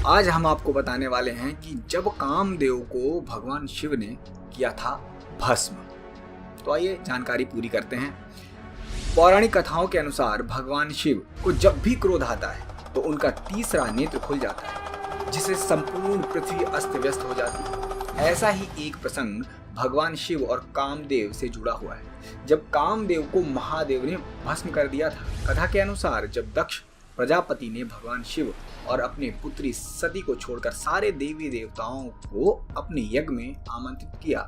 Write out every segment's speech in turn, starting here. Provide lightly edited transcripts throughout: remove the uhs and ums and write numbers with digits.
आज हम आपको बताने वाले हैं कि जब कामदेव को भगवान शिव ने किया था भस्म। तो आइए जानकारी पूरी करते हैं। पौराणिक कथाओं के अनुसार भगवान शिव को जब भी क्रोध आता है तो उनका तीसरा नेत्र खुल जाता है, जिससे संपूर्ण पृथ्वी अस्त व्यस्त हो जाती है। ऐसा ही एक प्रसंग भगवान शिव और कामदेव से जुड़ा हुआ है, जब कामदेव को महादेव ने भस्म कर दिया था। कथा के अनुसार जब दक्ष प्रजापति ने भगवान शिव और अपने पुत्री सती को छोड़कर सारे देवी देवताओं को अपने यज्ञ में आमंत्रित किया,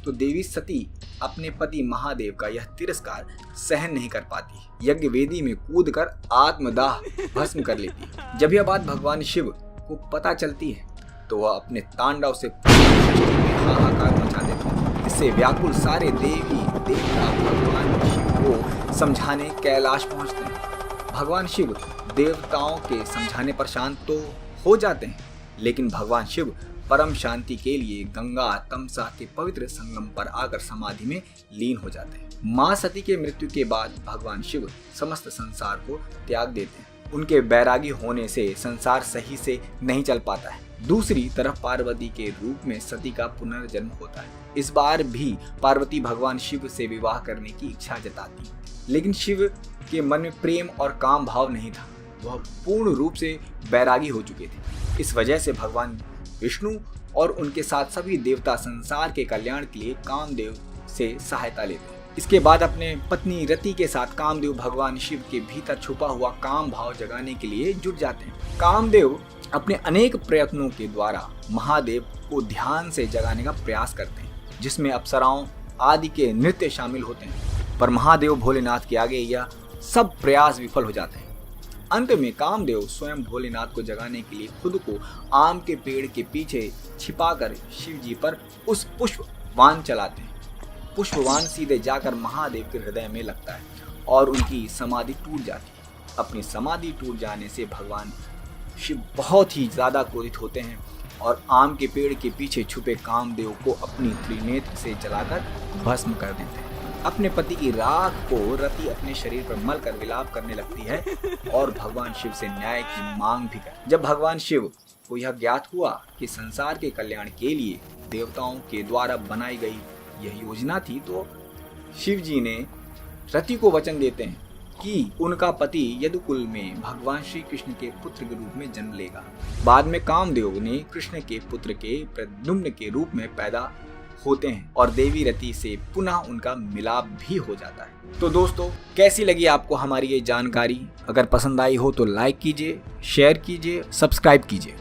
तो देवी सती अपने पति महादेव का यह तिरस्कार सहन नहीं कर पाती, यज्ञ वेदी में कूदकर आत्मदाह भस्म कर लेती। जब यह बात भगवान शिव को पता चलती है तो वह अपने तांडव से हाहाकार मचा देते हैं। इससे व्याकुल सारे देवी देवता भगवान शिव को समझाने कैलाश पहुंचते हैं। भगवान शिव देवताओं के समझाने पर शांत तो हो जाते हैं, लेकिन भगवान शिव परम शांति के लिए गंगा तमसा के पवित्र संगम पर आकर समाधि में लीन हो जाते हैं। मां सती के मृत्यु के बाद भगवान शिव समस्त संसार को त्याग देते हैं। उनके बैरागी होने से संसार सही से नहीं चल पाता है। दूसरी तरफ पार्वती के रूप में सती का पुनर्जन्म होता है। इस बार भी पार्वती भगवान शिव से विवाह करने की इच्छा जताती, लेकिन शिव के मन में प्रेम और काम भाव नहीं था। वह पूर्ण रूप से बैरागी हो चुके थे। इस वजह से भगवान विष्णु और उनके साथ सभी देवता संसार के कल्याण के लिए कामदेव से सहायता लेते हैं। इसके बाद अपने पत्नी रति के साथ कामदेव भगवान शिव के भीतर छुपा हुआ काम भाव जगाने के लिए जुट जाते हैं। कामदेव अपने अनेक प्रयत्नों के द्वारा महादेव को ध्यान से जगाने का प्रयास करते हैं, जिसमें अप्सराओं आदि के नृत्य शामिल होते हैं, पर महादेव भोलेनाथ के आगे यह सब प्रयास विफल हो जाते हैं। अंत में कामदेव स्वयं भोलेनाथ को जगाने के लिए खुद को आम के पेड़ के पीछे छिपाकर शिव जी पर उस पुष्पवान चलाते हैं। पुष्पवान सीधे जाकर महादेव के हृदय में लगता है और उनकी समाधि टूट जाती है। अपनी समाधि टूट जाने से भगवान शिव बहुत ही ज्यादा क्रोधित होते हैं और आम के पेड़ के पीछे छुपे कामदेव को अपनी त्रिनेत्र से जलाकर भस्म कर देते हैं। अपने पति की राख को रति अपने शरीर पर मल कर विलाप करने लगती है और भगवान शिव से न्याय की मांग भी कर। जब भगवान शिव को यह ज्ञात हुआ कि संसार के कल्याण के लिए देवताओं के द्वारा बनाई गई यह योजना थी, तो शिव जी ने रति को वचन देते हैं कि उनका पति यदुकुल में भगवान श्री कृष्ण के पुत्र के रूप में जन्म लेगा। बाद में कामदेव ने कृष्ण के पुत्र के प्रद्युम्न के रूप में पैदा होते हैं और देवी रति से पुनः उनका मिलाप भी हो जाता है। तो दोस्तों, कैसी लगी आपको हमारी ये जानकारी? अगर पसंद आई हो तो लाइक कीजिए, शेयर कीजिए, सब्सक्राइब कीजिए।